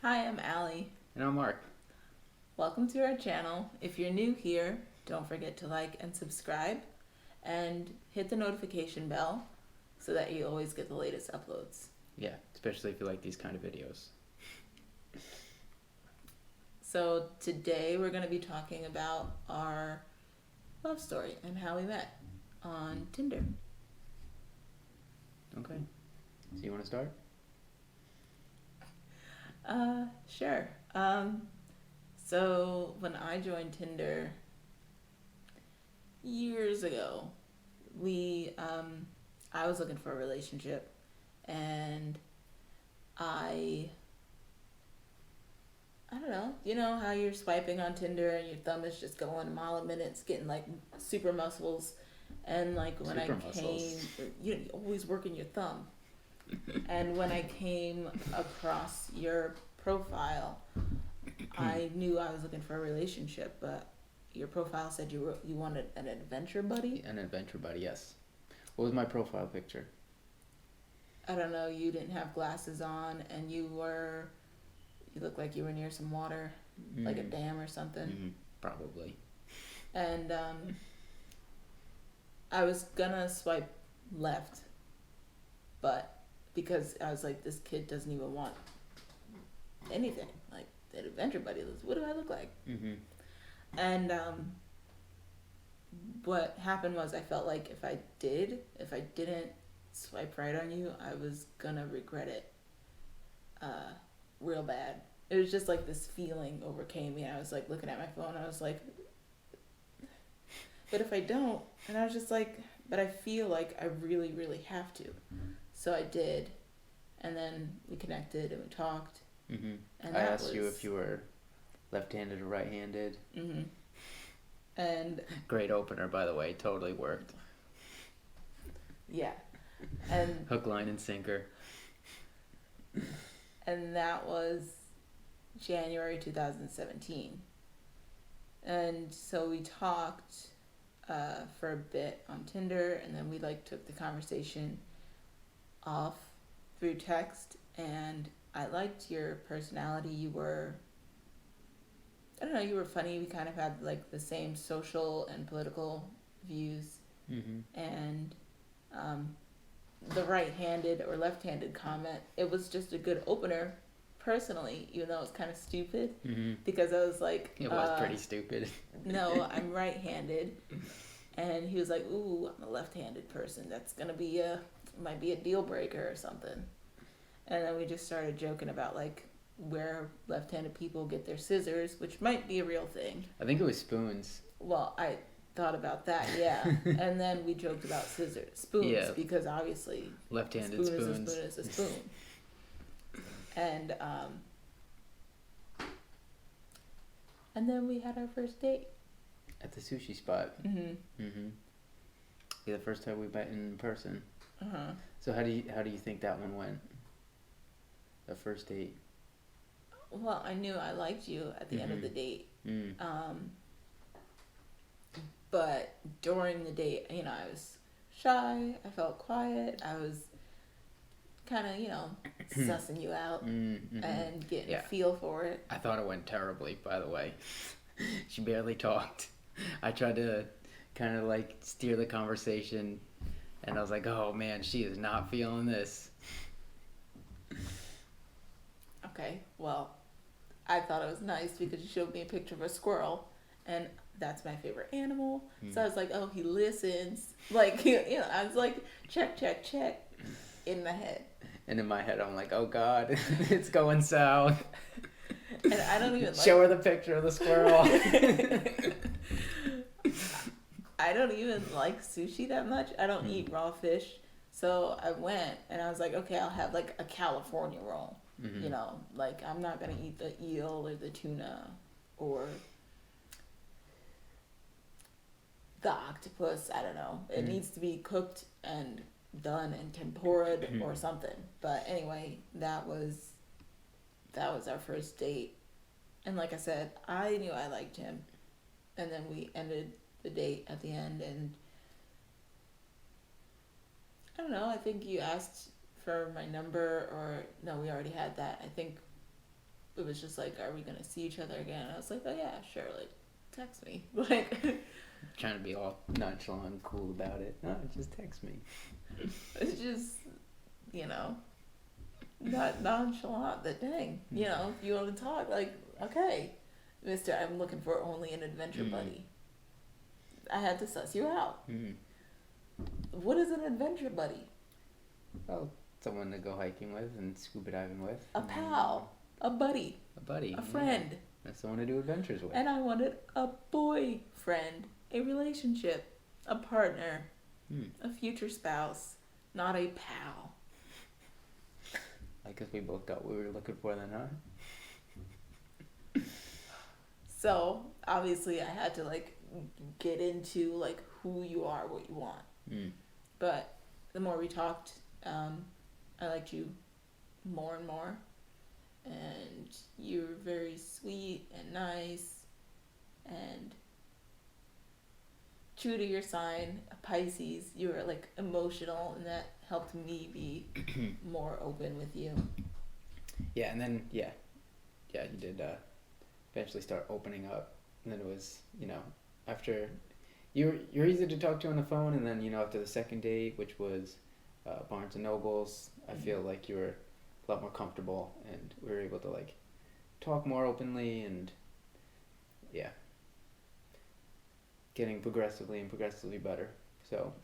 Hi, I'm Allie. And I'm Mark. Welcome to our channel. If you're new here, don't forget to like and subscribe and hit the notification bell so that you always get the latest uploads. Yeah, especially if you like these kind of videos. So today we're going to be talking about our love story and how we met on Tinder. Okay. So you want to start? Sure. So when I joined Tinder years ago, I was looking for a relationship, and I don't know. You know how you're swiping on Tinder and your thumb is just going a mile a minute, it's getting like super muscles, and like when Super I muscles. came, you always working your thumb. And when I came across your profile, I knew I was looking for a relationship, but your profile said you wanted an adventure buddy. An adventure buddy, yes. What was my profile picture? I don't know. You didn't have glasses on, and you looked like you were near some water, like a dam or something. Probably. And I was gonna swipe left, but because I was like, this kid doesn't even want anything. Like, that adventure buddy, what do I look like? And what happened was I felt like if I didn't swipe right on you, I was gonna regret it real bad. It was just like this feeling overcame me. I was like looking at my phone. I was like, but if I don't, and I was just like, but I feel like I really, really have to. So I did, and then we connected and we talked. And And I asked you if you were left-handed or right-handed. And Great opener, by the way. Totally worked. yeah, and Hook, line, and sinker. and that was January 2017. And so we talked for a bit on Tinder, and then we like took the conversation off through text. And I liked your personality. You were, I don't know, you were funny. We kind of had like the same social and political views. And the right-handed or left-handed comment, it was just a good opener personally, even though it was kind of stupid, because I was like, It was pretty stupid. No, I'm right-handed. And he was like, ooh, I'm a left-handed person, that's gonna be might be a deal breaker or something. And then we just started joking about like where left-handed people get their scissors, which might be a real thing. I think it was spoons. Well, I thought about that, yeah. And then we joked about spoons, because obviously left-handed spoons. A spoon is a spoon. And then we had our first date At the sushi spot. Yeah, the first time we met in person. So how do you think that one went? The first date. Well, I knew I liked you at the end of the date. But during the date, I was shy. I felt quiet. I was kind of, sussing you out and getting a feel for it. I thought it went terribly, by the way. She barely talked. I tried to kind of like steer the conversation, and I was like, oh man, she is not feeling this. Okay, well, I thought it was nice because you showed me a picture of a squirrel, and that's my favorite animal. So I was like, oh, he listens. Like, I was like, check, check, check in my head. And in my head, I'm like, oh God, it's going south. And I don't even Show her the picture of the squirrel. I don't even like sushi that much. I don't eat raw fish. So I went and I was like, okay, I'll have like a California roll. Like I'm not going to eat the eel or the tuna or the octopus. I don't know. It needs to be cooked and done and tempura'd or something. But anyway, that was our first date. And like I said, I knew I liked him. And then we ended the date at the end, and I don't know, I think you asked for my number, or no, we already had that. I think it was just like, are we gonna see each other again? And I was like, oh yeah, sure, like, text me. Like, Trying to be all nonchalant and cool about it. No, just text me. it's just, not nonchalant, but dang, if you want to talk, like, okay, mister, I'm looking for only an adventure buddy. I had to suss you out. What is an adventure buddy? Well, someone to go hiking with and scuba diving with. A pal. A buddy. A buddy. A friend. Yeah. That's someone to do adventures with. And I wanted a boyfriend, a relationship, a partner, a future spouse, not a pal. I guess we both got what we were looking for then, huh? So, obviously, I had to, like, get into, like, who you are, what you want. But the more we talked, I liked you more and more. And you were very sweet and nice and true to your sign, a Pisces. You were, like, emotional, and that helped me be more open with you. Yeah, and then, you did eventually start opening up. And then it was, after... You're easy to talk to on the phone, and then, after the second date, which was Barnes & Noble's, I feel like you were a lot more comfortable, and we were able to, like, talk more openly, and, getting progressively better. So,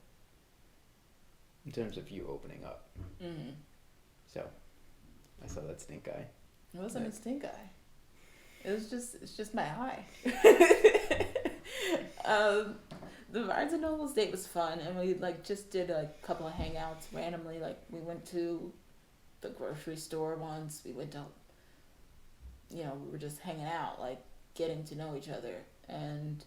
in terms of you opening up. So, I saw that stink eye. It wasn't a stink eye. It's just my eye. The Barnes and Noble's date was fun, and we, like, just did a couple of hangouts randomly. Like, we went to the grocery store once. We went to, we were just hanging out, like, getting to know each other. And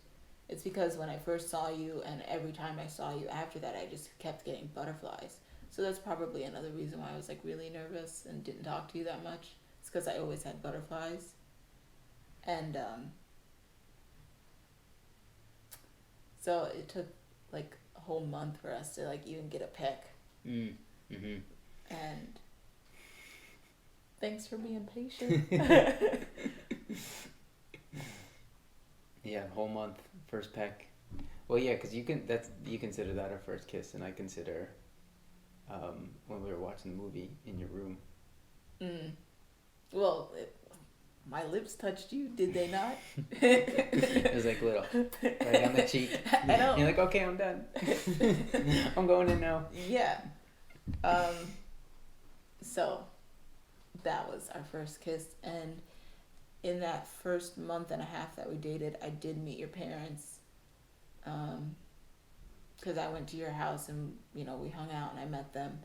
it's because when I first saw you, and every time I saw you after that, I just kept getting butterflies. So that's probably another reason why I was, like, really nervous and didn't talk to you that much. It's because I always had butterflies. And, so it took, like, a whole month for us to, like, even get a pic. And thanks for being patient. Yeah, whole month, first peck. Well, yeah, because you consider that our first kiss, and I consider when we were watching the movie in your room. Well, my lips touched you, did they not? It was like little, right on the cheek. You're like, okay, I'm done. I'm going in now. Yeah. So that was our first kiss, and in that first month and a half that we dated, I did meet your parents. Because I went to your house and, we hung out and I met them.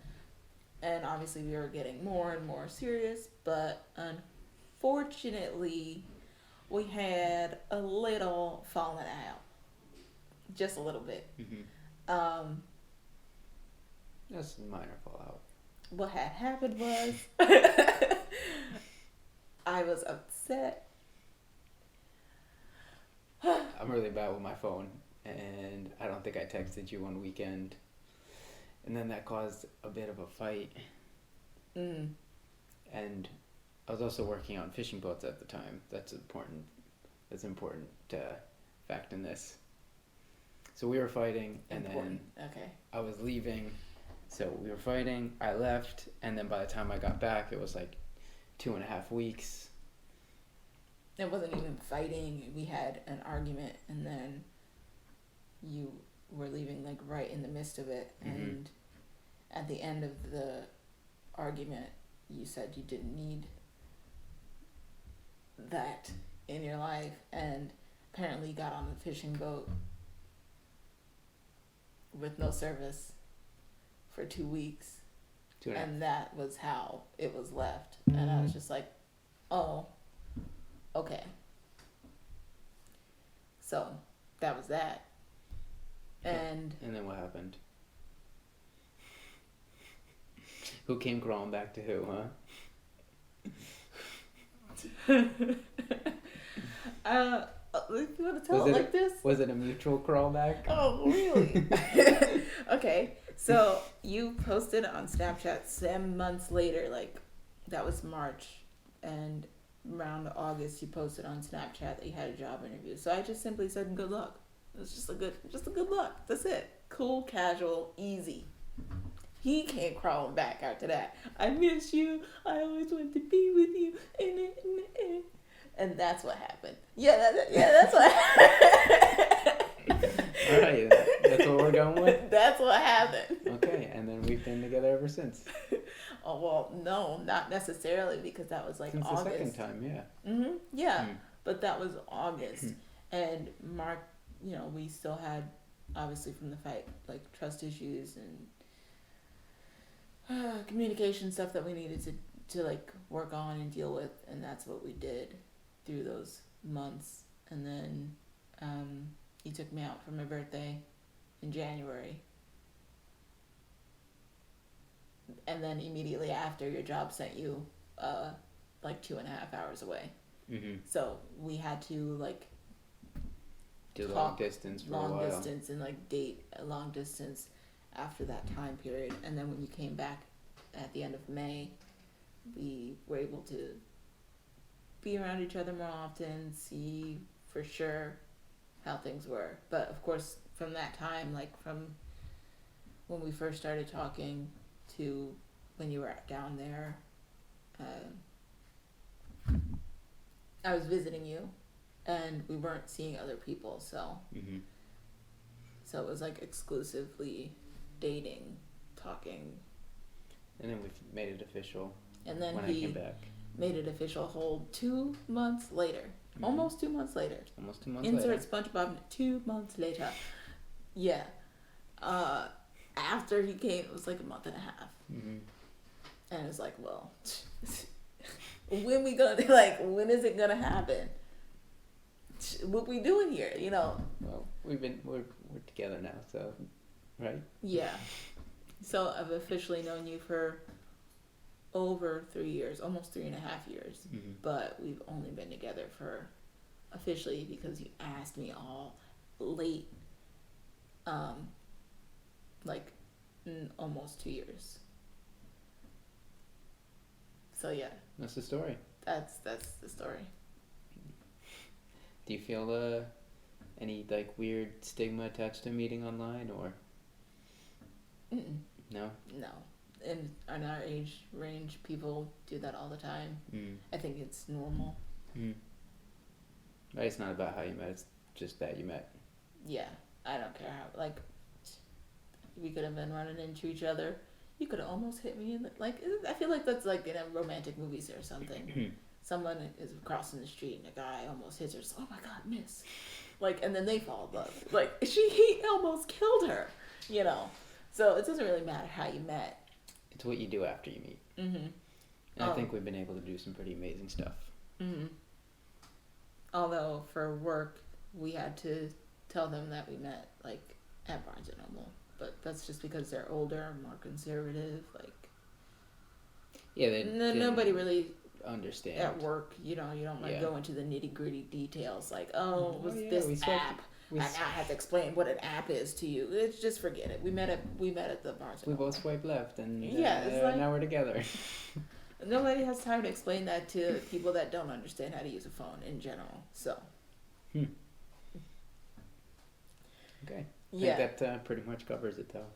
And obviously we were getting more and more serious, but unfortunately, we had a little falling out. Just a little bit. That's a minor fallout. What had happened was, I was upset. I'm really bad with my phone, and I don't think I texted you one weekend. And then that caused a bit of a fight. And I was also working on fishing boats at the time. That's important. That's an important fact in this. So we were fighting, and then I was leaving. So we were fighting, I left, and then by the time I got back, it was like 2.5 weeks. It wasn't even fighting. We had an argument, and then you were leaving, like, right in the midst of it. And at the end of the argument, you said you didn't need that in your life, and apparently got on the fishing boat with no service for 2 weeks. And that was how it was left. And I was just like, oh, okay. So that was that. And then what happened? Who came crawling back to who, huh? If you want to tell it like this? Was it a mutual crawl back? Oh, really? Okay. So you posted on Snapchat 7 months later, like, that was March, and around August, you posted on Snapchat that you had a job interview. So I just simply said good luck. It was just a good luck. That's it. Cool, casual, easy. He came crawling back after that. I miss you. I always wanted to be with you. And that's what happened. That's what happened. All right, that's what we're going with? That's what happened. Okay, and then we've been together ever since. Oh, well, no, not necessarily, because that was like Since August. the second time, yeah. Mm-hmm, yeah, but that was August. And Mark, you know, we still had, obviously from the fight, like trust issues and communication stuff that we needed to like work on and deal with, and that's what we did through those months. And then he took me out for my birthday in January, and then immediately after, your job sent you like 2.5 hours away. So we had to like do long distance for a while. Long distance and like date a long distance after that time period. And then when you came back at the end of May, we were able to be around each other more often, see for sure how things were. But of course, from that time, like from when we first started talking to when you were down there, I was visiting you, and we weren't seeing other people, so so it was like exclusively dating, talking. And then we've made it official. And then when I came back. Made it official a whole 2 months later. Almost 2 months later. Almost 2 months later. later. Insert SpongeBob 2 months later. Yeah. After he came, it was like 1.5 months. And it was like, well, when when is it gonna happen? What we doing here, you know? Well, we're together now, so, right? Yeah. So I've officially known you for over 3 years, almost 3.5 years. But we've only been together for officially, because you asked me all late, like almost 2 years. So yeah. That's the story. That's the story. Do you feel any like weird stigma attached to meeting online, or? No? No. In our age range, people do that all the time. I think it's normal. Right, it's not about how you met, it's just that you met. Yeah, I don't care how, like, we could have been running into each other. You could have almost hit me in the, like, I feel like that's like in a romantic movies or something. Someone is crossing the street and a guy almost hits her, so, oh my god, miss. Like, and then they fall in love. Like, he almost killed her, you know. So it doesn't really matter how you met. It's what you do after you meet. And I think we've been able to do some pretty amazing stuff. Although for work, we had to tell them that we met like at Barnes and Noble, but that's just because they're older, more conservative. Like, yeah, nobody really understand at work. You know, you don't like go into the nitty gritty details. Like, this app. I now have to explain what an app is to you. It's just forget it. We met at the Barnes. We both swiped left, and like, now we're together. Nobody has time to explain that to people that don't understand how to use a phone in general. So. Okay. I think that pretty much covers it, though.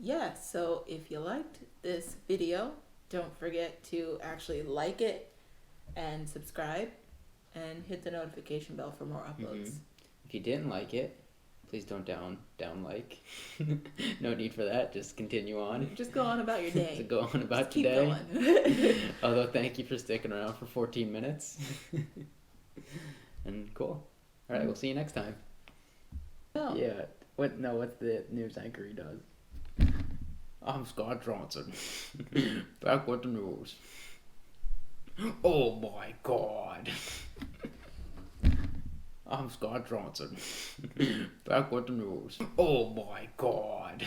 Yeah. So if you liked this video, don't forget to actually like it and subscribe. And hit the notification bell for more uploads. If you didn't like it, please don't down like. No need for that. Just continue on. Just go on about your day. Go on about just today. Keep going. Although, thank you for sticking around for 14 minutes. And cool. All right, we'll see you next time. Oh. Yeah. What's the news anchor he does? I'm Scott Johnson. Back with the news. Oh my god. I'm Scott Johnson. Back with the news. Oh my god.